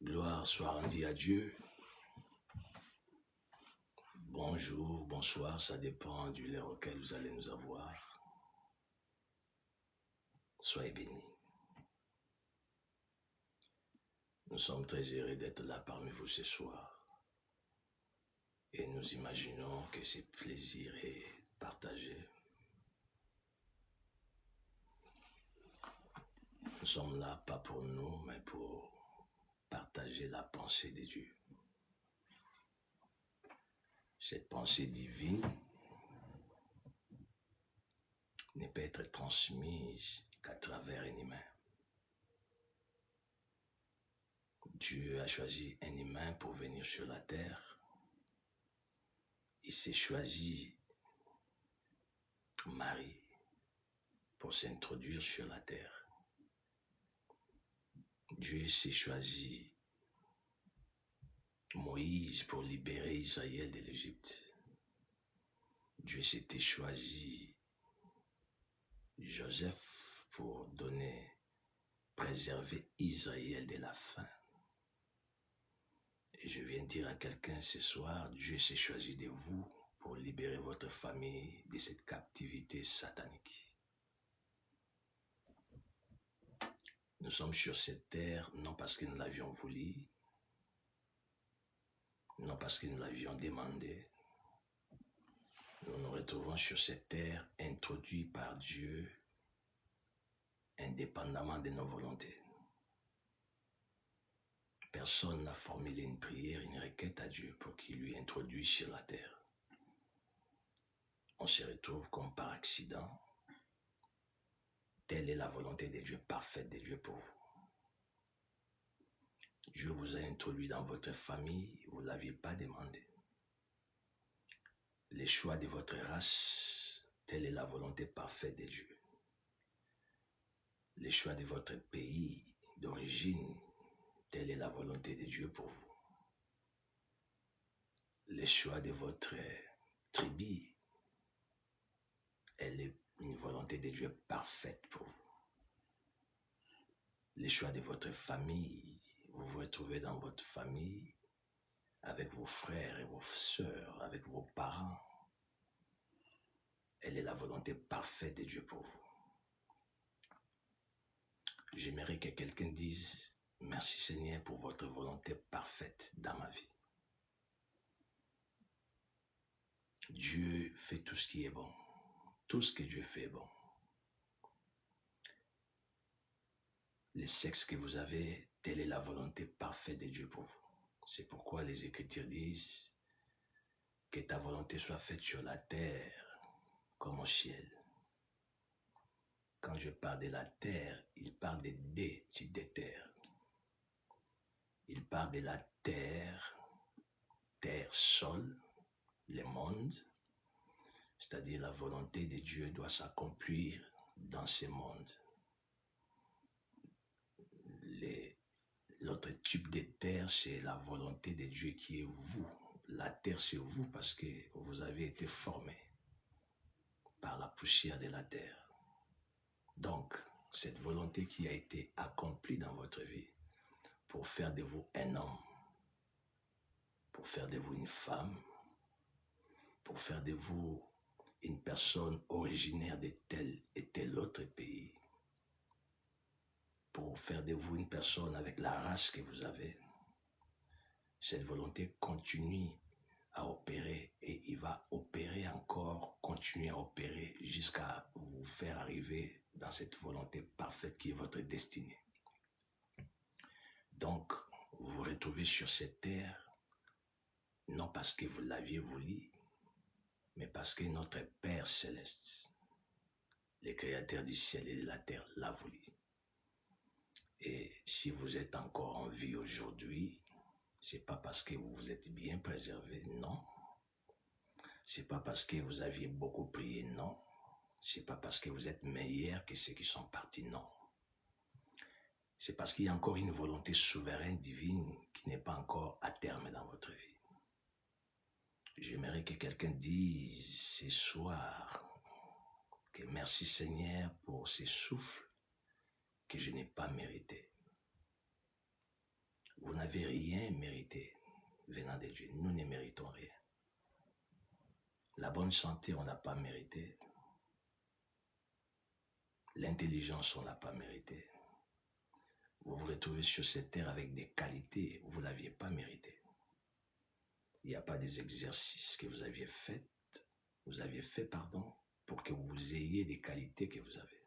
Gloire soit rendue à Dieu. Bonjour, bonsoir, ça dépend du l'heure auquel vous allez nous avoir. Soyez bénis. Nous sommes très heureux d'être là parmi vous ce soir. Et nous imaginons que ce plaisir est partagé. Nous sommes là pas pour nous, mais pour partager la pensée de Dieu. Cette pensée divine ne peut être transmise qu'à travers un humain. Dieu a choisi un humain pour venir sur la terre. Il s'est choisi Marie pour s'introduire sur la terre. Dieu s'est choisi Moïse pour libérer Israël de l'Égypte. Dieu s'était choisi Joseph pour préserver Israël de la faim. Et je viens dire à quelqu'un ce soir, Dieu s'est choisi de vous pour libérer votre famille de cette captivité satanique. Nous sommes sur cette terre non parce que nous l'avions voulu, non parce que nous l'avions demandé. Nous nous retrouvons sur cette terre introduits par Dieu indépendamment de nos volontés. Personne n'a formulé une prière, une requête à Dieu pour qu'il lui introduise sur la terre. On se retrouve comme par accident. Telle est la volonté de Dieu, parfaite de Dieu pour vous. Dieu vous a introduit dans votre famille, vous ne l'aviez pas demandé. Les choix de votre race, telle est la volonté parfaite de Dieu. Les choix de votre pays d'origine, telle est la volonté de Dieu pour vous. Les choix de votre tribu, elle est une volonté de Dieu parfaite pour vous. Les choix de votre famille, vous vous retrouvez dans votre famille, avec vos frères et vos sœurs, avec vos parents. Elle est la volonté parfaite de Dieu pour vous. J'aimerais que quelqu'un dise, merci Seigneur pour votre volonté parfaite dans ma vie. Dieu fait tout ce qui est bon. Tout ce que Dieu fait est bon. Le sexe que vous avez, telle est la volonté parfaite de Dieu pour vous. C'est pourquoi les Écritures disent que ta volonté soit faite sur la terre comme au ciel. Quand je parle de la terre, il parle de deux types de terre. Il parle de la terre, sol, le monde, c'est-à-dire la volonté de Dieu doit s'accomplir dans ce monde. L'autre type de terre, c'est la volonté de Dieu qui est vous. La terre, c'est vous parce que vous avez été formé par la poussière de la terre. Donc, cette volonté qui a été accomplie dans votre vie pour faire de vous un homme, pour faire de vous une femme, pour faire de vous une personne originaire de tel et tel autre pays, pour faire de vous une personne avec la race que vous avez. Cette volonté continue à opérer et il va opérer encore, continuer à opérer jusqu'à vous faire arriver dans cette volonté parfaite qui est votre destinée. Donc, vous vous retrouvez sur cette terre, non parce que vous l'aviez voulu, mais parce que notre Père Céleste, le Créateur du ciel et de la terre, l'a voulu. Et si vous êtes encore en vie aujourd'hui, c'est pas parce que vous vous êtes bien préservé, non. C'est pas parce que vous aviez beaucoup prié, non. C'est pas parce que vous êtes meilleur que ceux qui sont partis, non. C'est parce qu'il y a encore une volonté souveraine, divine, qui n'est pas encore à terme dans votre vie. J'aimerais que quelqu'un dise ce soir que merci Seigneur pour ces souffles que je n'ai pas mérités. Vous n'avez rien mérité venant de Dieu. Nous ne méritons rien. La bonne santé, on n'a pas mérité. L'intelligence, on n'a pas mérité. Vous vous retrouvez sur cette terre avec des qualités, vous ne l'aviez pas mérité. Il n'y a pas des exercices que vous aviez fait, pour que vous ayez des qualités que vous avez.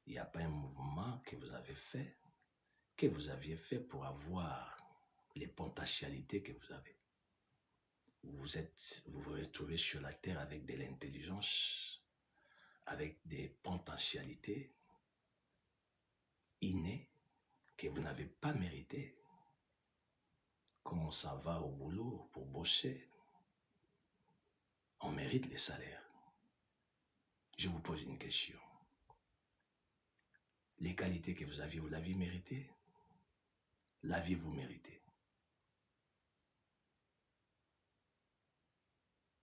Il n'y a pas un mouvement que vous avez fait, que vous aviez fait pour avoir les potentialités que vous avez. Vous vous retrouvez sur la terre avec de l'intelligence, avec des potentialités innées que vous n'avez pas méritées. Comme on s'en va au boulot pour bosser, on mérite les salaires. Je vous pose une question. Les qualités que vous aviez, vous l'aviez mérité? L'aviez-vous mérité?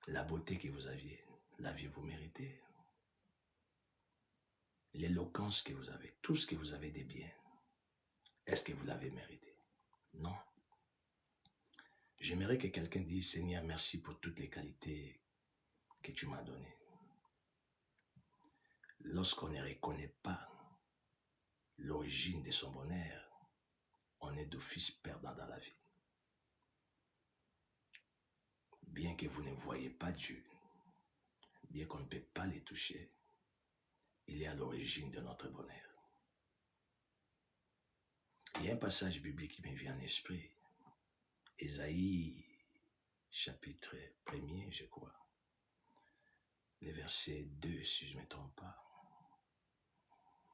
La beauté que vous aviez, l'aviez-vous mérité? L'éloquence que vous avez, tout ce que vous avez de bien, est-ce que vous l'avez mérité? Non. J'aimerais que quelqu'un dise, Seigneur, merci pour toutes les qualités que tu m'as données. Lorsqu'on ne reconnaît pas l'origine de son bonheur, on est d'office perdant dans la vie. Bien que vous ne voyez pas Dieu, bien qu'on ne peut pas les toucher, il est à l'origine de notre bonheur. Il y a un passage biblique qui me vient en esprit. Ésaïe, chapitre 1er, je crois. Le verset 2, si je ne me trompe pas.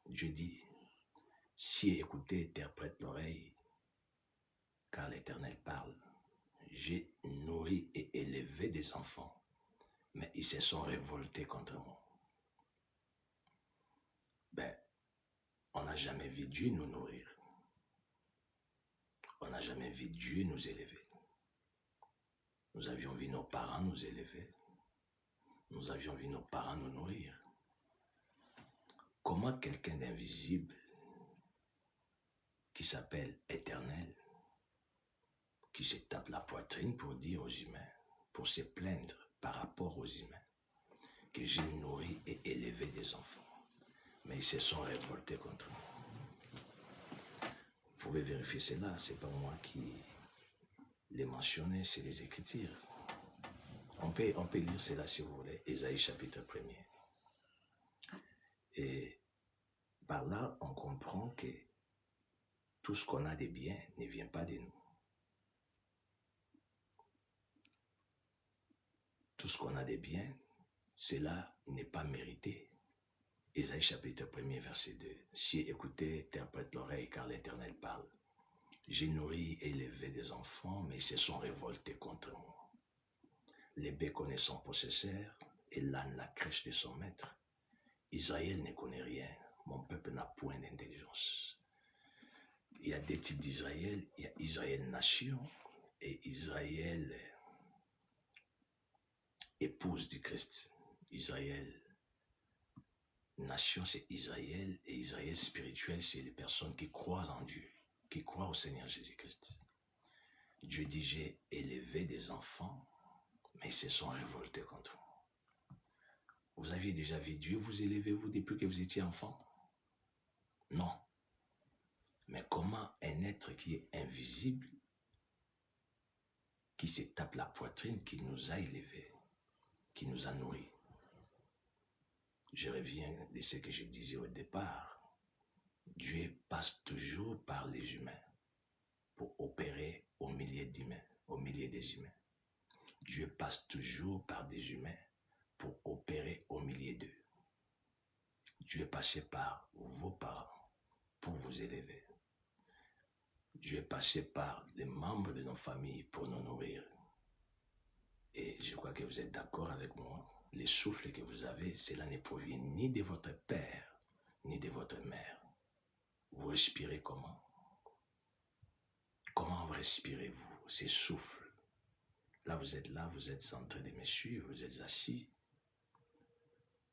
Dieu dit, si écoutez, interprète l'oreille, car l'Éternel parle. J'ai nourri et élevé des enfants, mais ils se sont révoltés contre moi. On n'a jamais vu Dieu nous nourrir. On n'a jamais vu Dieu nous élever. Nous avions vu nos parents nous élever. Nous avions vu nos parents nous nourrir. Comment quelqu'un d'invisible, qui s'appelle Éternel, qui se tape la poitrine pour dire aux humains, pour se plaindre par rapport aux humains, que j'ai nourri et élevé des enfants, mais ils se sont révoltés contre moi. Vous pouvez vérifier cela, c'est pas moi qui l'ai mentionné, c'est les Écritures. On peut lire cela si vous voulez, Ésaïe chapitre 1er. Et par là, on comprend que tout ce qu'on a de bien ne vient pas de nous. Tout ce qu'on a de bien, cela n'est pas mérité. Ésaïe chapitre 1er, verset 2. Si écoutez, interprète l'oreille, car l'Éternel parle. J'ai nourri et élevé des enfants, mais ils se sont révoltés contre moi. Les bœufs connaissent son possesseur, et l'âne la crèche de son maître. Israël ne connaît rien. Mon peuple n'a point d'intelligence. Il y a deux types d'Israël. Il y a Israël nation et Israël épouse du Christ. Israël nation, c'est Israël, et Israël spirituel, c'est les personnes qui croient en Dieu, qui croient au Seigneur Jésus-Christ. Dieu dit, j'ai élevé des enfants, mais ils se sont révoltés contre moi. Vous aviez déjà vu Dieu vous élever, vous, depuis que vous étiez enfant? Non. Mais comment un être qui est invisible, qui se tape la poitrine, qui nous a élevés, qui nous a nourris? Je reviens de ce que je disais au départ. Dieu passe toujours par les humains pour opérer au milieu des humains. Dieu passe toujours par des humains pour opérer au milieu d'eux. Dieu est passé par vos parents pour vous élever. Dieu est passé par les membres de nos familles pour nous nourrir. Et je crois que vous êtes d'accord avec moi. Les souffles que vous avez, cela ne provient ni de votre père, ni de votre mère. Vous respirez comment? Comment respirez-vous ces souffles? Là, vous êtes en train de me suivre, vous êtes assis.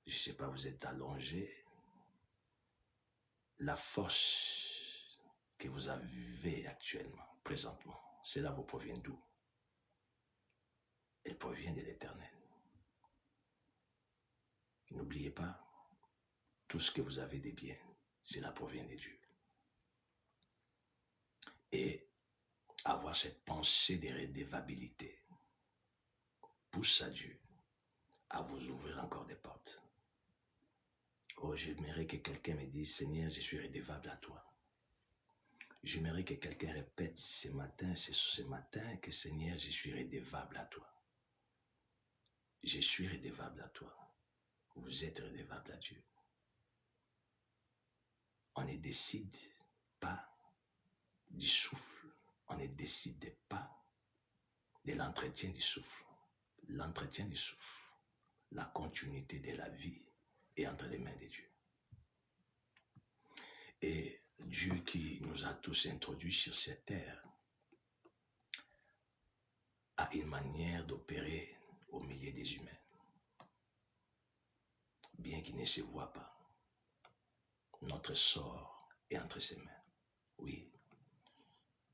Je ne sais pas, vous êtes allongé. La force que vous avez actuellement, présentement, cela vous provient d'où? Elle provient de l'Éternel. N'oubliez pas, tout ce que vous avez de bien, cela provient de Dieu. Et avoir cette pensée de redevabilité pousse à Dieu à vous ouvrir encore des portes. Oh, j'aimerais que quelqu'un me dise, Seigneur, je suis redevable à toi. J'aimerais que quelqu'un répète ce matin que Seigneur, je suis redevable à toi. Je suis redevable à toi. Vous êtes redevable à Dieu. On ne décide pas du souffle. On ne décide pas de l'entretien du souffle. L'entretien du souffle, la continuité de la vie est entre les mains de Dieu. Et Dieu qui nous a tous introduits sur cette terre a une manière d'opérer au milieu des humains. Bien qu'il ne se voit pas, notre sort est entre ses mains. Oui,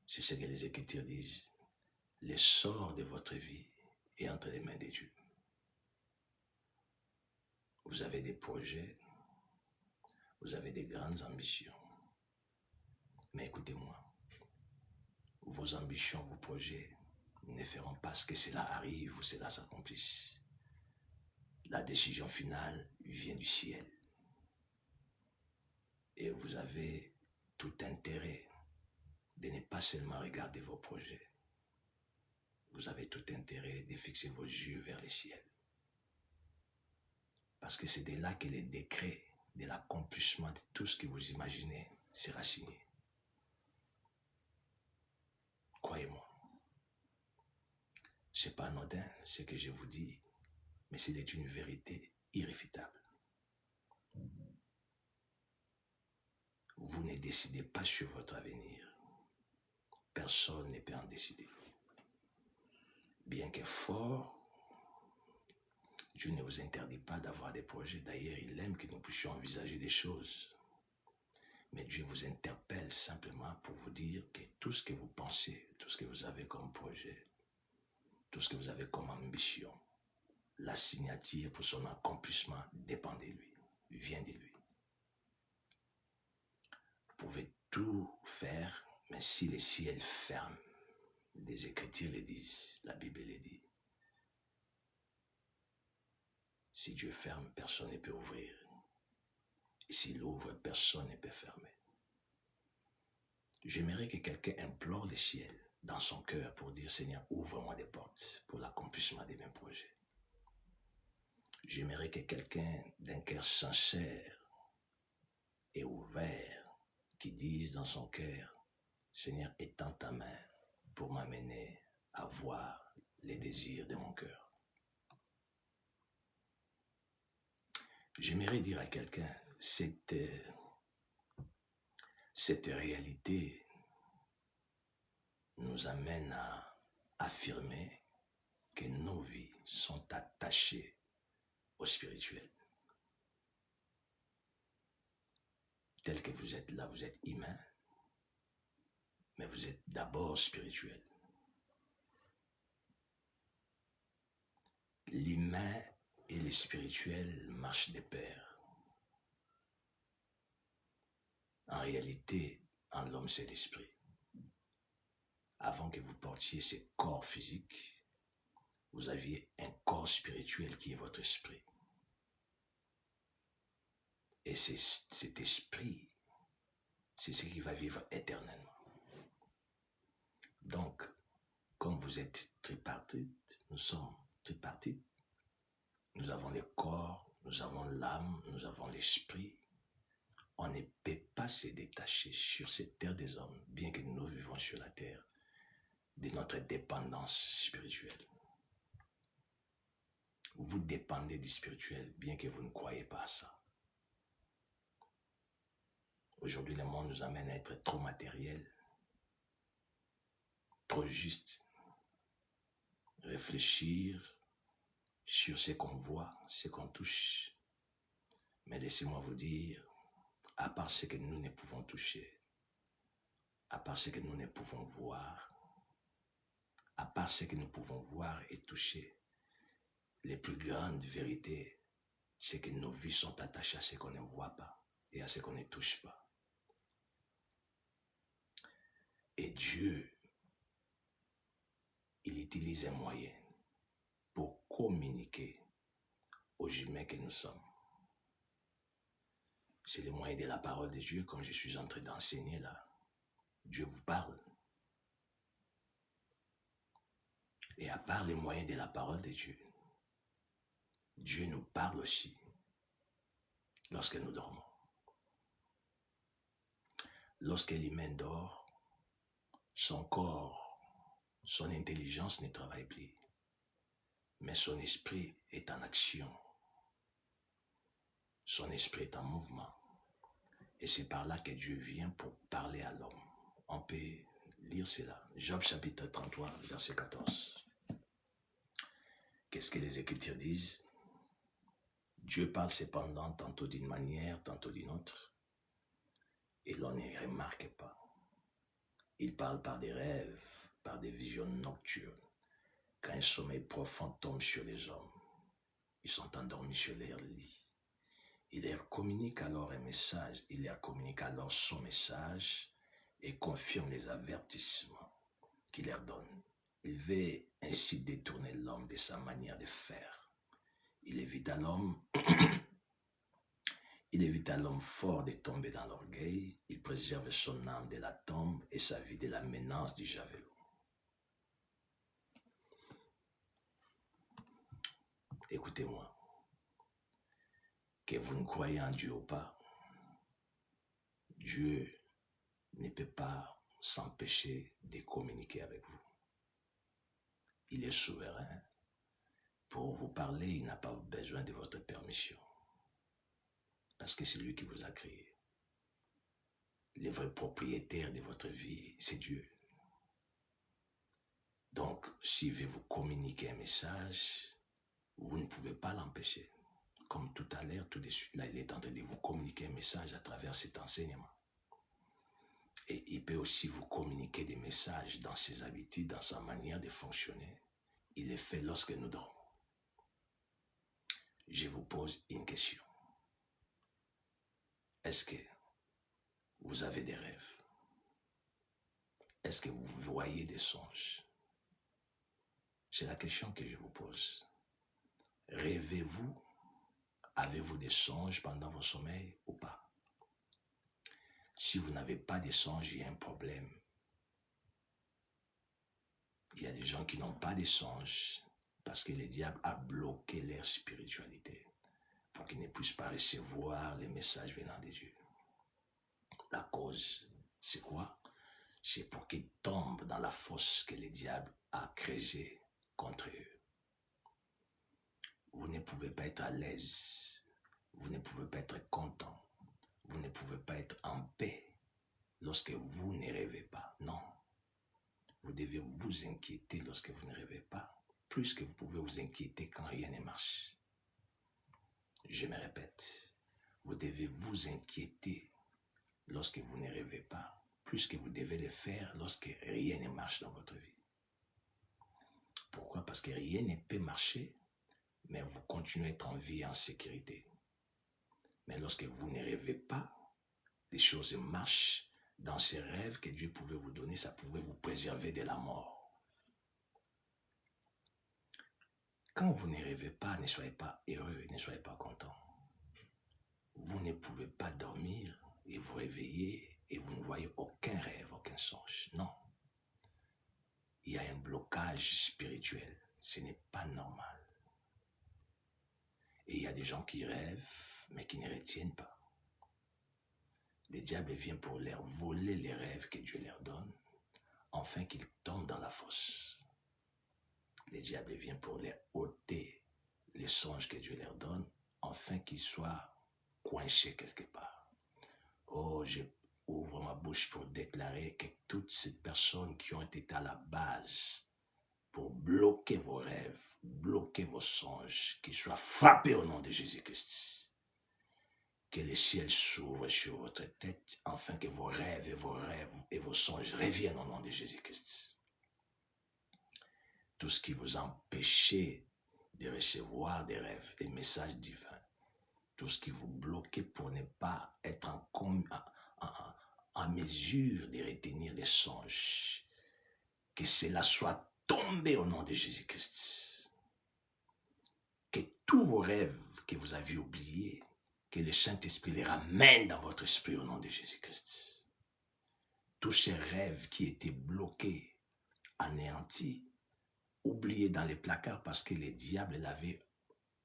c'est ce que les Écritures disent. Le sort de votre vie est entre les mains de Dieu. Vous avez des projets, vous avez des grandes ambitions. Mais écoutez-moi, vos ambitions, vos projets ne feront pas ce que cela arrive ou cela s'accomplisse. La décision finale vient du ciel. Et vous avez tout intérêt de ne pas seulement regarder vos projets. Vous avez tout intérêt de fixer vos yeux vers le ciel. Parce que c'est de là que le décret de l'accomplissement de tout ce que vous imaginez sera signé. Croyez-moi. Ce n'est pas anodin ce que je vous dis, mais c'est une vérité irréfutable. Vous ne décidez pas sur votre avenir. Personne ne peut en décider. Bien que fort, Dieu ne vous interdit pas d'avoir des projets. D'ailleurs, il aime que nous puissions envisager des choses. Mais Dieu vous interpelle simplement pour vous dire que tout ce que vous pensez, tout ce que vous avez comme projet, tout ce que vous avez comme ambition, la signature pour son accomplissement dépend de lui, vient de lui. Vous pouvez tout faire, mais si les ciels ferment, des Écritures le disent, la Bible le dit. Si Dieu ferme, personne ne peut ouvrir. Et s'il ouvre, personne ne peut fermer. J'aimerais que quelqu'un implore le ciel dans son cœur pour dire, Seigneur, ouvre-moi des portes pour l'accomplissement de mes projets. J'aimerais que quelqu'un d'un cœur sincère et ouvert qui dise dans son cœur, Seigneur, étends ta main pour m'amener à voir les désirs de mon cœur. J'aimerais dire à quelqu'un, cette réalité nous amène à affirmer que nos vies sont attachées au spirituel. Tel que vous êtes là, vous êtes humain, mais vous êtes d'abord spirituel. L'humain et le spirituel marchent de pair. En réalité, en l'homme, c'est l'esprit. Avant que vous portiez ce corps physique, vous aviez un corps spirituel qui est votre esprit. Et c'est cet esprit, c'est ce qui va vivre éternellement. Donc, comme vous êtes tripartite, nous sommes tripartites. Nous avons le corps, nous avons l'âme, nous avons l'esprit. On ne peut pas se détacher sur cette terre des hommes, bien que nous vivons sur la terre, de notre dépendance spirituelle. Vous dépendez du spirituel, bien que vous ne croyez pas à ça. Aujourd'hui, le monde nous amène à être trop matériel, trop juste. Réfléchir sur ce qu'on voit, ce qu'on touche. Mais laissez-moi vous dire, à part ce que nous ne pouvons toucher, à part ce que nous ne pouvons voir, à part ce que nous pouvons voir et toucher, les plus grandes vérités, c'est que nos vies sont attachées à ce qu'on ne voit pas et à ce qu'on ne touche pas. Et Dieu, il utilise un moyen pour communiquer aux humains que nous sommes. C'est le moyen de la parole de Dieu, comme je suis en train d'enseigner là. Dieu vous parle. Et à part les moyens de la parole de Dieu, Dieu nous parle aussi lorsque nous dormons. Lorsque l'humain dort, son corps, son intelligence ne travaille plus, mais son esprit est en action. Son esprit est en mouvement. Et c'est par là que Dieu vient pour parler à l'homme. On peut lire cela. Job chapitre 33, verset 14. Qu'est-ce que les Écritures disent? Dieu parle cependant tantôt d'une manière, tantôt d'une autre, et l'on ne remarque pas. Il parle par des rêves, par des visions nocturnes. Quand un sommeil profond tombe sur les hommes, ils sont endormis sur leur lit. Il leur communique alors un message, il leur communique alors son message et confirme les avertissements qu'il leur donne. Il veut ainsi détourner l'homme de sa manière de faire. Il évite à l'homme fort de tomber dans l'orgueil. Il préserve son âme de la tombe et sa vie de la menace du javelot. Écoutez-moi, que vous ne croyez en Dieu ou pas, Dieu ne peut pas s'empêcher de communiquer avec vous. Il est souverain. Pour vous parler, il n'a pas besoin de votre permission. Parce que c'est lui qui vous a créé. Le vrai propriétaire de votre vie, c'est Dieu. Donc, s'il veut vous communiquer un message, vous ne pouvez pas l'empêcher. Comme tout à l'heure, tout de suite, là, il est en train de vous communiquer un message à travers cet enseignement. Et il peut aussi vous communiquer des messages dans ses habitudes, dans sa manière de fonctionner. Il est fait lorsque nous dormons. Je vous pose une question. Est-ce que vous avez des rêves? Est-ce que vous voyez des songes? C'est la question que je vous pose. Rêvez-vous? Avez-vous des songes pendant vos sommeils ou pas? Si vous n'avez pas de songes, il y a un problème. Il y a des gens qui n'ont pas de songes parce que le diable a bloqué leur spiritualité pour qu'ils ne puissent pas recevoir les messages venant de Dieu. La cause, c'est quoi? C'est pour qu'ils tombent dans la fosse que le diable a creusée contre eux. Vous ne pouvez pas être à l'aise. Vous ne pouvez pas être content. Vous ne pouvez pas être en paix lorsque vous ne rêvez pas. Non. Vous devez vous inquiéter lorsque vous ne rêvez pas, plus que vous pouvez vous inquiéter quand rien ne marche. Je me répète, vous devez vous inquiéter lorsque vous ne rêvez pas, plus que vous devez le faire lorsque rien ne marche dans votre vie. Pourquoi? Parce que rien ne peut marcher, mais vous continuez à être en vie et en sécurité. Mais lorsque vous ne rêvez pas, les choses marchent. Dans ces rêves que Dieu pouvait vous donner, ça pouvait vous préserver de la mort. Quand vous ne rêvez pas, ne soyez pas heureux, ne soyez pas content. Vous ne pouvez pas dormir et vous réveiller et vous ne voyez aucun rêve, aucun songe. Non. Il y a un blocage spirituel. Ce n'est pas normal. Et il y a des gens qui rêvent, mais qui ne retiennent pas. Le diable vient pour leur voler les rêves que Dieu leur donne, afin qu'ils tombent dans la fosse. Le diable vient pour leur ôter les songes que Dieu leur donne, afin qu'ils soient coincés quelque part. Oh, je ouvre ma bouche pour déclarer que toutes ces personnes qui ont été à la base pour bloquer vos rêves, bloquer vos songes, qu'ils soient frappés au nom de Jésus-Christ. que les ciels s'ouvrent sur votre tête, afin que vos rêves et vos songes reviennent au nom de Jésus-Christ. Tout ce qui vous empêchait de recevoir des rêves, des messages divins, tout ce qui vous bloquait pour ne pas être en mesure de retenir des songes, que cela soit tombé au nom de Jésus-Christ. Que tous vos rêves que vous aviez oubliés, que le Saint-Esprit les ramène dans votre esprit au nom de Jésus-Christ. Tous ces rêves qui étaient bloqués, anéantis, oubliés dans les placards parce que les diables l'avaient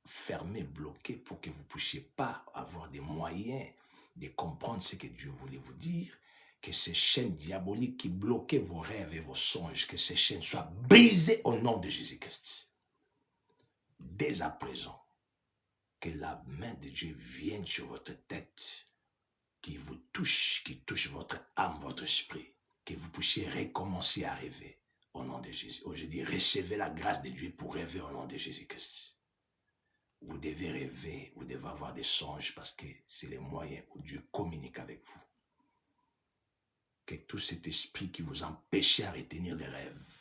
fermé, bloqué pour que vous ne puissiez pas avoir des moyens de comprendre ce que Dieu voulait vous dire, que ces chaînes diaboliques qui bloquaient vos rêves et vos songes, que ces chaînes soient brisées au nom de Jésus-Christ. Dès à présent, que la main de Dieu vienne sur votre tête, qui vous touche, qui touche votre âme, votre esprit, que vous puissiez recommencer à rêver au nom de Jésus. Oh, je dis, recevez la grâce de Dieu pour rêver au nom de Jésus-Christ. Vous devez rêver, vous devez avoir des songes parce que c'est les moyens où Dieu communique avec vous. Que tout cet esprit qui vous empêchait à retenir les rêves,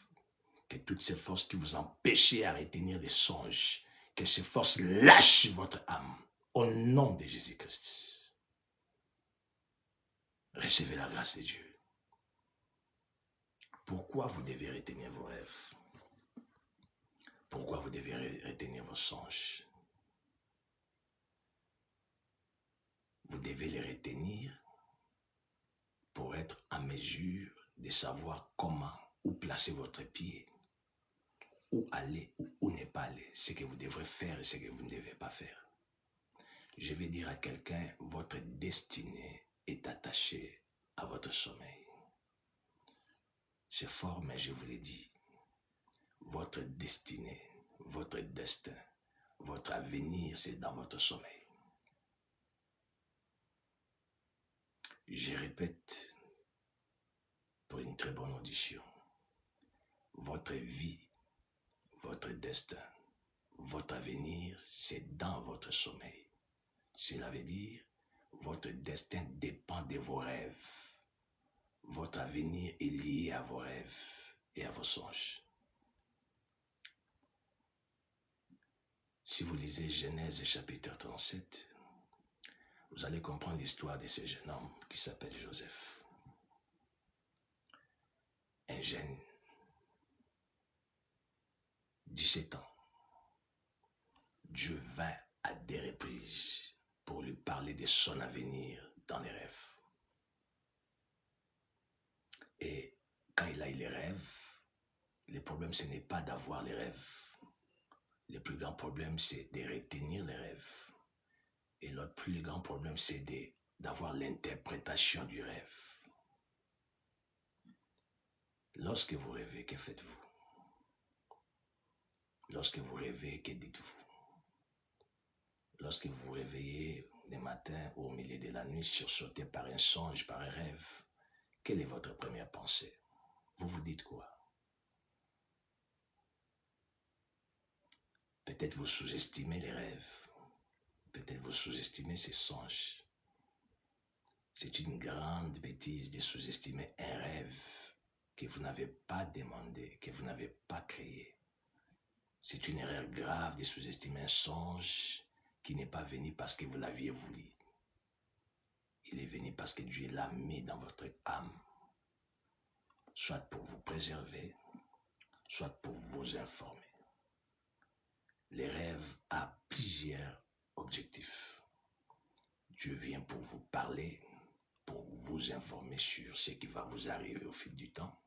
que toutes ces forces qui vous empêchaient à retenir les songes, que ces forces lâchent votre âme au nom de Jésus-Christ. Recevez la grâce de Dieu. Pourquoi vous devez retenir vos rêves? Pourquoi vous devez retenir vos songes? Vous devez les retenir pour être en mesure de savoir comment, où placer votre pied, où aller ou où ne pas aller, ce que vous devrez faire et ce que vous ne devez pas faire. Je vais dire à quelqu'un, votre destinée est attachée à votre sommeil. C'est fort, mais je vous l'ai dit. Votre destinée, votre destin, votre avenir, c'est dans votre sommeil. Je répète pour une très bonne audition. Votre vie, votre destin, votre avenir, c'est dans votre sommeil. Cela veut dire, votre destin dépend de vos rêves. Votre avenir est lié à vos rêves et à vos songes. Si vous lisez Genèse chapitre 37, vous allez comprendre l'histoire de ce jeune homme qui s'appelle Joseph. Un jeune, 17 ans. Dieu vint à des reprises pour lui parler de son avenir dans les rêves. Et quand il a eu les rêves, le problème ce n'est pas d'avoir les rêves. Le plus grand problème c'est de retenir les rêves. Et l'autre plus grand problème c'est d'avoir l'interprétation du rêve. Lorsque vous rêvez, que faites-vous? Lorsque vous rêvez, que dites-vous? Lorsque vous vous réveillez le matin ou au milieu de la nuit, sursauté par un songe, par un rêve, quelle est votre première pensée? Vous vous dites quoi? Peut-être vous sous-estimez les rêves. Peut-être vous sous-estimez ces songes. C'est une grande bêtise de sous-estimer un rêve que vous n'avez pas demandé, que vous n'avez pas créé. C'est une erreur grave de sous-estimer un songe qui n'est pas venu parce que vous l'aviez voulu. Il est venu parce que Dieu l'a mis dans votre âme, soit pour vous préserver, soit pour vous informer. Les rêves ont plusieurs objectifs. Dieu vient pour vous parler, pour vous informer sur ce qui va vous arriver au fil du temps.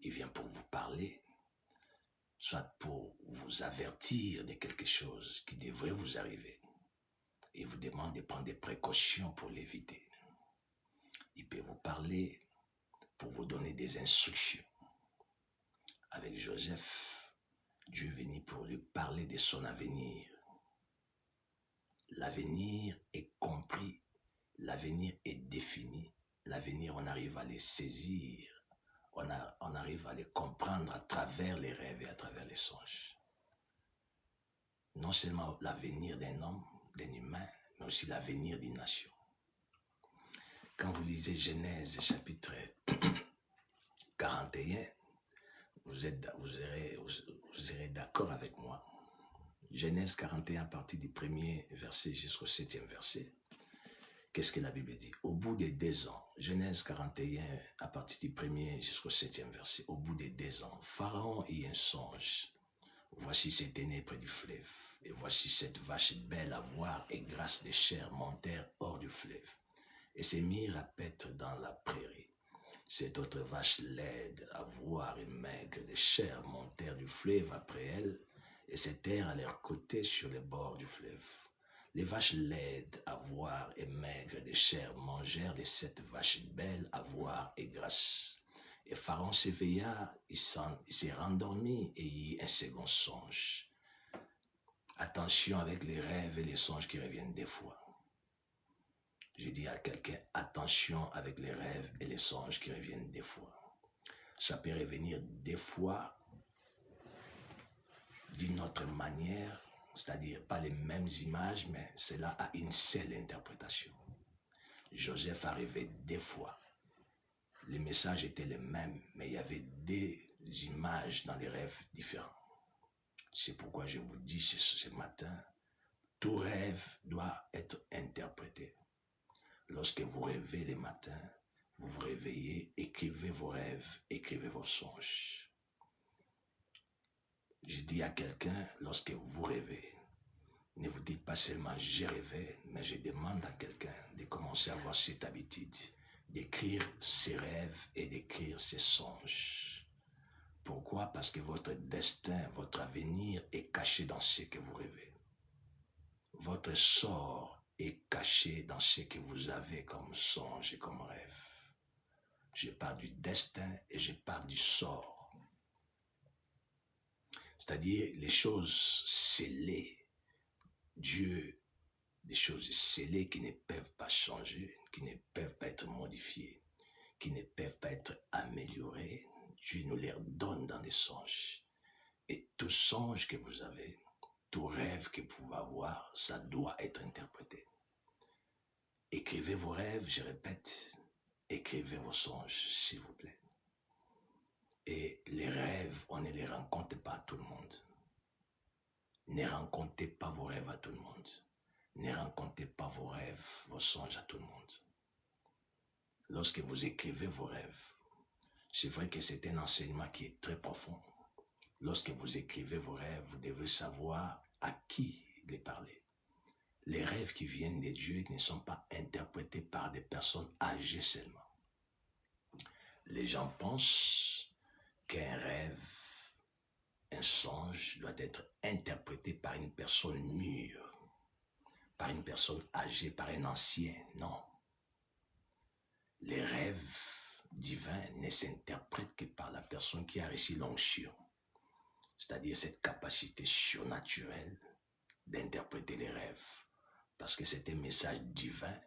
Il vient pour vous parler, soit pour vous avertir de quelque chose qui devrait vous arriver. Il vous demande de prendre des précautions pour l'éviter. Il peut vous parler pour vous donner des instructions. Avec Joseph, Dieu est venu pour lui parler de son avenir. L'avenir est compris, l'avenir est défini, l'avenir on arrive à les saisir, on arrive à les comprendre à travers les rêves et à travers les songes. Non seulement l'avenir d'un homme, d'un humain, mais aussi l'avenir d'une nation. Quand vous lisez Genèse chapitre 41, vous serez d'accord avec moi. Genèse 41 à partir du premier verset jusqu'au 7e verset. Qu'est-ce que la Bible dit? Au bout des 2 ans, Genèse 41 à partir du premier jusqu'au 7e verset. Au bout des 2 ans, Pharaon eut un songe. Voici c'était né près du fleuve, et voici cette vache belle à voir et grasse de chair montèrent hors du fleuve, et se mirent à paître dans la prairie. Cette autre vache laide à voir et maigre de chair montèrent du fleuve après elle, et se terrent à leur côté sur les bords du fleuve. Les vaches laides à voir et maigres de chair mangèrent les 7 vaches belles à voir et grasses. Et Pharaon s'éveilla, il s'est rendormi et il eut un second songe. Attention avec les rêves et les songes qui reviennent des fois. Je dis à quelqu'un, attention avec les rêves et les songes qui reviennent des fois. Ça peut revenir des fois d'une autre manière, c'est-à-dire pas les mêmes images, mais cela a une seule interprétation. Joseph arrivait des fois. Les messages étaient les mêmes, mais il y avait des images dans les rêves différents. C'est pourquoi je vous dis ce matin, tout rêve doit être interprété. Lorsque vous rêvez les matins, vous vous réveillez, écrivez vos rêves, écrivez vos songes. Je dis à quelqu'un, lorsque vous rêvez, ne vous dites pas seulement j'ai rêvé, mais je demande à quelqu'un de commencer à avoir cette habitude d'écrire ses rêves et d'écrire ses songes. Pourquoi? Parce que votre destin, votre avenir est caché dans ce que vous rêvez. Votre sort est caché dans ce que vous avez comme songe et comme rêve. Je parle du destin et je parle du sort. C'est-à-dire les choses scellées. Dieu, des choses scellées qui ne peuvent pas changer, qui ne peuvent pas être modifiées, qui ne peuvent pas être améliorées. Dieu nous les donne dans des songes. Et tout songe que vous avez, tout rêve que vous pouvez avoir, ça doit être interprété. Écrivez vos rêves, je répète, écrivez vos songes, s'il vous plaît. Et les rêves, on ne les rencontre pas à tout le monde. Ne rencontrez pas vos rêves à tout le monde. Ne rencontrez pas vos rêves, vos songes à tout le monde. Lorsque vous écrivez vos rêves, c'est vrai que c'est un enseignement qui est très profond. Lorsque vous écrivez vos rêves, vous devez savoir à qui les parler. Les rêves qui viennent de Dieu ne sont pas interprétés par des personnes âgées seulement. Les gens pensent qu'un rêve, un songe doit être interprété par une personne mûre, par une personne âgée, par un ancien. Non. Les rêves divins ne s'interprètent que par la personne qui a reçu l'onction, c'est-à-dire cette capacité surnaturelle d'interpréter les rêves, parce que c'est un message divin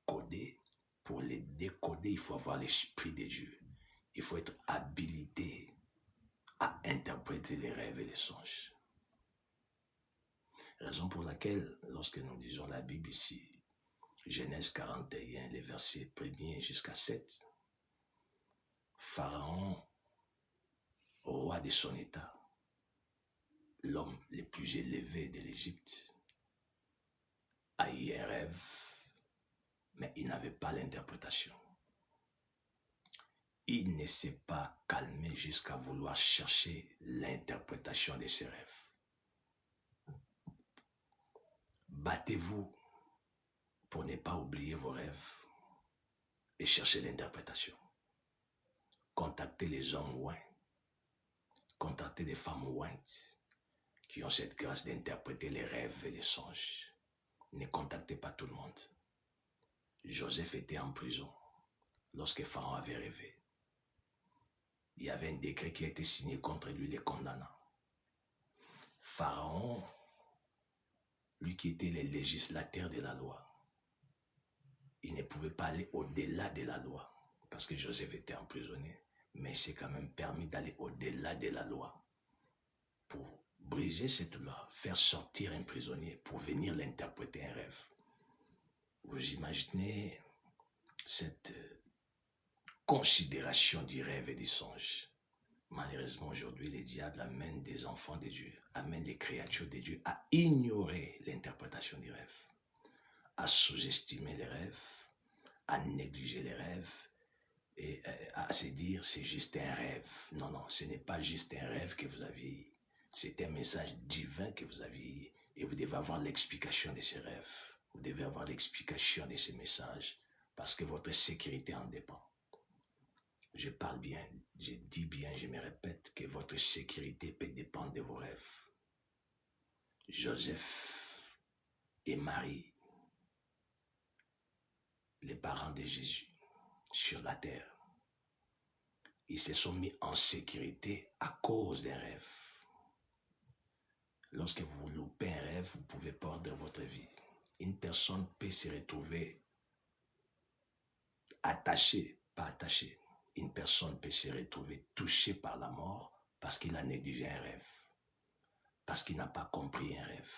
codé. Pour les décoder, il faut avoir l'esprit de Dieu. Il faut être habilité à interpréter les rêves et les songes. Raison pour laquelle, lorsque nous lisons la Bible ici, Genèse 41, les versets 1er jusqu'à 7, Pharaon, roi de son état, l'homme le plus élevé de l'Égypte, a eu un rêve, mais il n'avait pas l'interprétation. Il ne s'est pas calmé jusqu'à vouloir chercher l'interprétation de ses rêves. Battez-vous pour ne pas oublier vos rêves et chercher l'interprétation. Contactez les hommes oints, contactez des femmes ointes qui ont cette grâce d'interpréter les rêves et les songes. Ne contactez pas tout le monde. Joseph était en prison lorsque Pharaon avait rêvé. Il y avait un décret qui a été signé contre lui, les condamnant. Pharaon, lui qui était le législateur de la loi, il ne pouvait pas aller au-delà de la loi parce que Joseph était emprisonné, mais il s'est quand même permis d'aller au-delà de la loi pour briser cette loi, faire sortir un prisonnier pour venir l'interpréter un rêve. Vous imaginez cette considération du rêve et du songe. Malheureusement, aujourd'hui, les diables amènent des enfants de Dieu, amènent des créatures de Dieu à ignorer l'interprétation du rêve, à sous-estimer les rêves, à négliger les rêves et à se dire c'est juste un rêve. Non, non, ce n'est pas juste un rêve que vous aviez, c'est un message divin que vous aviez et vous devez avoir l'explication de ces rêves. Vous devez avoir l'explication de ces messages parce que votre sécurité en dépend. Je parle bien, je dis bien, je me répète que votre sécurité peut dépendre de vos rêves. Joseph et Marie, les parents de Jésus, sur la terre, ils se sont mis en sécurité à cause d'un rêve. Lorsque vous loupez un rêve, vous pouvez perdre votre vie. Une personne peut se retrouver attachée, pas attachée. Une personne peut se retrouver touchée par la mort parce qu'il a négligé un rêve, parce qu'il n'a pas compris un rêve.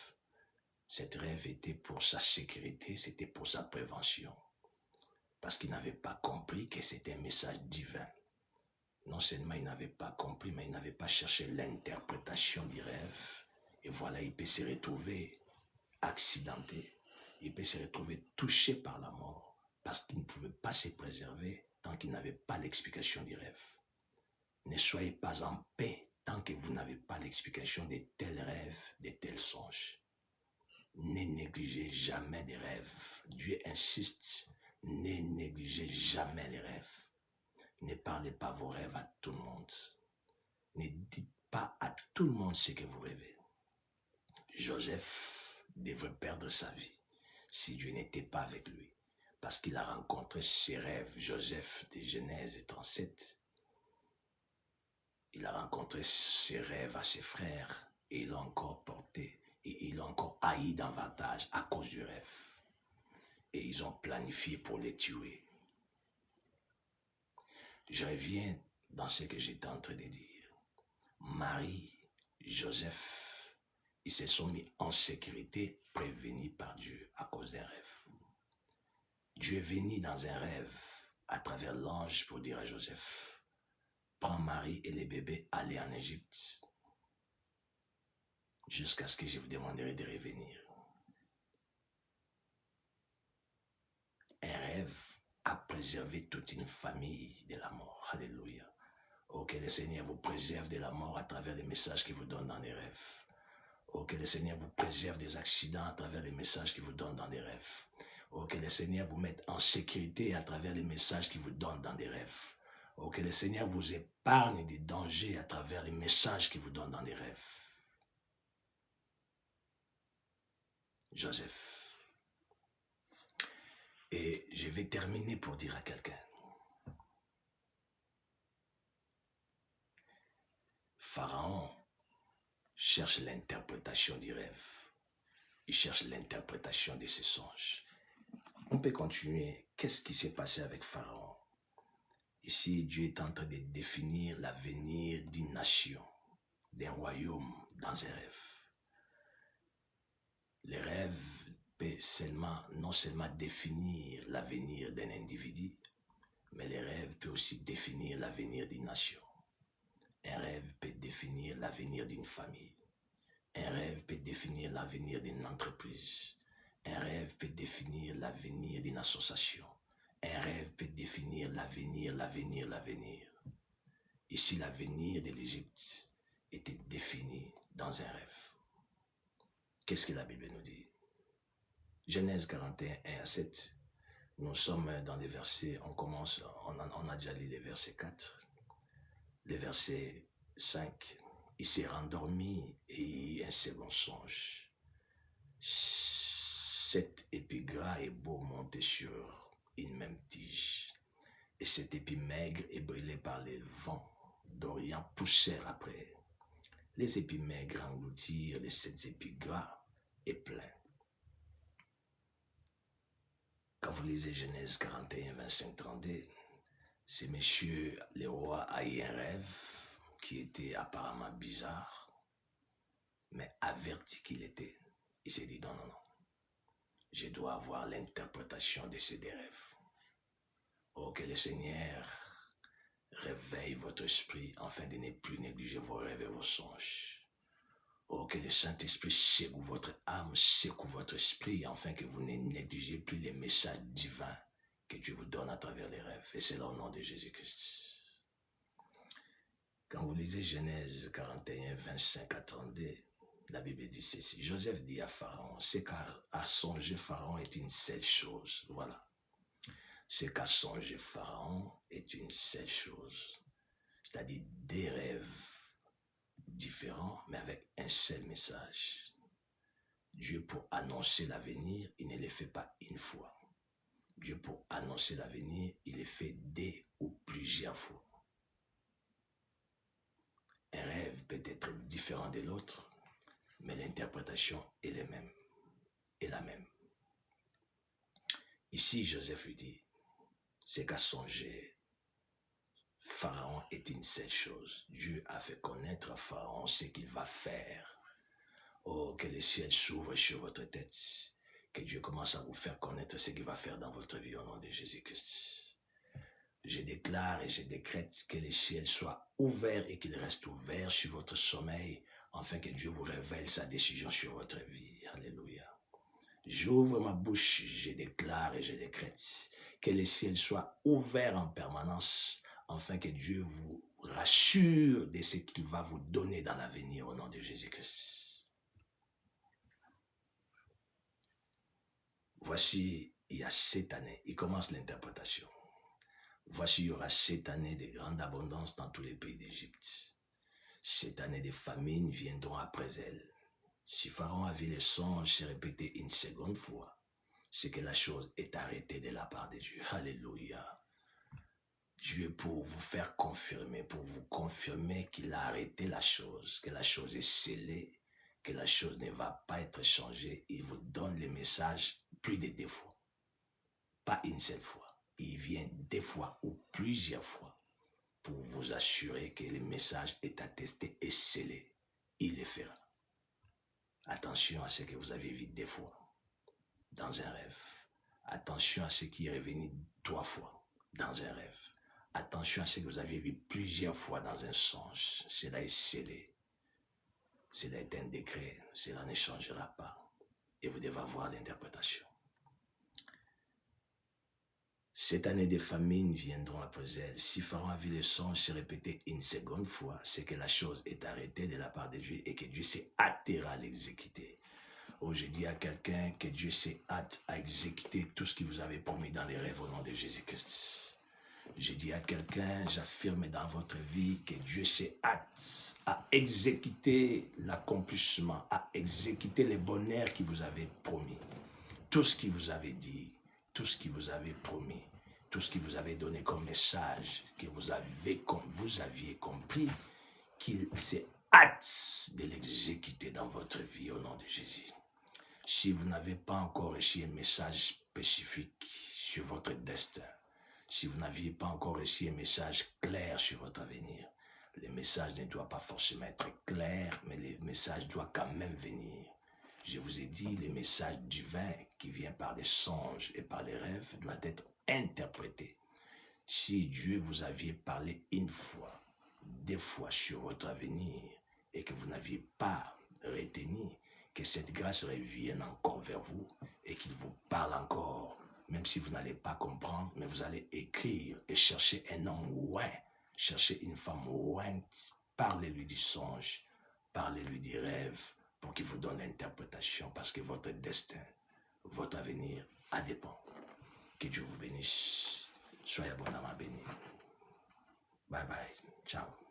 Cet rêve était pour sa sécurité, c'était pour sa prévention, parce qu'il n'avait pas compris que c'était un message divin. Non seulement il n'avait pas compris, mais il n'avait pas cherché l'interprétation du rêve. Et voilà, il peut se retrouver accidenté, il peut se retrouver touché par la mort, parce qu'il ne pouvait pas se préserver tant qu'il n'avait pas l'explication du rêve. Ne soyez pas en paix tant que vous n'avez pas l'explication de tels rêves, de tels songes. Ne négligez jamais les rêves. Dieu insiste, ne négligez jamais les rêves. Ne parlez pas vos rêves à tout le monde. Ne dites pas à tout le monde ce que vous rêvez. Joseph devrait perdre sa vie si Dieu n'était pas avec lui. Parce qu'il a rencontré ses rêves. Joseph de Genèse 37. Il a rencontré ses rêves à ses frères et il a encore porté et il a encore haï davantage à cause du rêve. Et ils ont planifié pour les tuer. Je reviens dans ce que j'étais en train de dire. Marie, Joseph, ils se sont mis en sécurité, prévenus par Dieu à cause d'un rêve. Dieu est venu dans un rêve à travers l'ange pour dire à Joseph, prends Marie et les bébés, allez en Égypte, jusqu'à ce que je vous demanderai de revenir. Un rêve a préservé toute une famille de la mort. Alléluia. Oh, que le Seigneur vous préserve de la mort à travers les messages qu'il vous donne dans les rêves. Oh, que le Seigneur vous préserve des accidents à travers les messages qu'il vous donne dans les rêves. Oh, que le Seigneur vous mette en sécurité à travers les messages qu'il vous donne dans des rêves. Oh, que le Seigneur vous épargne des dangers à travers les messages qu'il vous donne dans les rêves. Joseph. Et je vais terminer pour dire à quelqu'un. Pharaon cherche l'interprétation du rêve. Il cherche l'interprétation de ses songes. On peut continuer. Qu'est-ce qui s'est passé avec Pharaon? Ici, Dieu est en train de définir l'avenir d'une nation, d'un royaume dans un rêve. Les rêves peuvent non seulement définir l'avenir d'un individu, mais les rêves peuvent aussi définir l'avenir d'une nation. Un rêve peut définir l'avenir d'une famille. Un rêve peut définir l'avenir d'une entreprise. Un rêve peut définir l'avenir d'une association. Un rêve peut définir l'avenir. Ici, l'avenir de l'Égypte était défini dans un rêve. Qu'est-ce que la Bible nous dit? Genèse 41, 1 à 7. Nous sommes dans les versets, on a déjà lu les versets 4. Les versets 5. Il s'est rendormi et un second songe. 7 épis gras et beaux montaient sur une même tige. Et cet épi maigre et brûlé par les vents d'Orient poussèrent après. Les épis maigres engloutirent les 7 épis gras et pleins. Quand vous lisez Genèse 41, 25, 32, c'est monsieur le roi a eu un rêve qui était apparemment bizarre, mais averti qu'il était. Il s'est dit non. je dois avoir l'interprétation de ces rêves. Oh, que le Seigneur réveille votre esprit afin de ne plus négliger vos rêves et vos songes. Oh, que le Saint-Esprit secoue votre âme, secoue votre esprit afin que vous ne négligez plus les messages divins que Dieu vous donne à travers les rêves. Et c'est là au nom de Jésus-Christ. Quand vous lisez Genèse 41, 25 à 32, la Bible dit ceci. Joseph dit à Pharaon, c'est qu'à songer Pharaon est une seule chose. Voilà. C'est qu'à songer Pharaon est une seule chose. C'est-à-dire des rêves différents, mais avec un seul message. Dieu, pour annoncer l'avenir, il ne le fait pas une fois. Dieu, pour annoncer l'avenir, il le fait des ou plusieurs fois. Un rêve peut être différent de l'autre, mais l'interprétation est la même. Ici, Joseph lui dit, c'est qu'à songer, Pharaon est une seule chose. Dieu a fait connaître à Pharaon ce qu'il va faire. Oh, que le ciel s'ouvre sur votre tête, que Dieu commence à vous faire connaître ce qu'il va faire dans votre vie au nom de Jésus-Christ. Je déclare et je décrète que le ciel soit ouvert et qu'il reste ouvert sur votre sommeil, afin que Dieu vous révèle sa décision sur votre vie. Alléluia. J'ouvre ma bouche, je déclare et je décrète que le ciel soit ouvert en permanence, afin que Dieu vous rassure de ce qu'il va vous donner dans l'avenir au nom de Jésus-Christ. Voici, il y a 7 années, il commence l'interprétation. Voici, il y aura 7 années de grande abondance dans tous les pays d'Égypte. 7 années de famine viendront après elles. Si Pharaon a vu les songes se répéter une seconde fois, c'est que la chose est arrêtée de la part de Dieu. Alléluia. Dieu pour vous faire confirmer, pour vous confirmer qu'il a arrêté la chose, que la chose est scellée, que la chose ne va pas être changée. Il vous donne le message plus de 2 fois. Pas une seule fois. Il vient 2 fois ou plusieurs fois pour vous assurer que le message est attesté et scellé. Il le fera. Attention à ce que vous avez vu 2 fois dans un rêve. Attention à ce qui est revenu 3 fois dans un rêve. Attention à ce que vous avez vu plusieurs fois dans un songe. Cela est scellé. Cela est un décret. Cela ne changera pas. Et vous devez avoir l'interprétation. Cette année de famine viendront après elle. Si Pharaon a vu les songes se répéter une seconde fois, c'est que la chose est arrêtée de la part de Dieu et que Dieu s'est hâté à l'exécuter. Oh, je dis à quelqu'un que Dieu s'est hâté à exécuter tout ce qu'il vous avait promis dans les rêves au nom de Jésus-Christ. Je dis à quelqu'un, j'affirme dans votre vie que Dieu s'est hâte à exécuter l'accomplissement, à exécuter les bonheurs qu'il vous avait promis. Tout ce qu'il vous avait dit, tout ce qu'il vous avait promis, tout ce qu'il vous avait donné comme message, que vous aviez compris, qu'il s'est hâte de l'exécuter dans votre vie au nom de Jésus. Si vous n'avez pas encore reçu un message spécifique sur votre destin, si vous n'aviez pas encore reçu un message clair sur votre avenir, le message ne doit pas forcément être clair, mais le message doit quand même venir. Je vous ai dit, les messages divins qui viennent par des songes et par des rêves doivent être interprétés. Si Dieu vous aviez parlé 1 fois, 2 fois sur votre avenir et que vous n'aviez pas retenu, que cette grâce revienne encore vers vous et qu'il vous parle encore, même si vous n'allez pas comprendre, mais vous allez écrire et chercher un homme oint, chercher une femme ointe, parlez-lui du songe, parlez-lui des rêves, pour qu'il vous donne l'interprétation, parce que votre destin, votre avenir en dépend. Que Dieu vous bénisse. Soyez abondamment bénis. Bye bye. Ciao.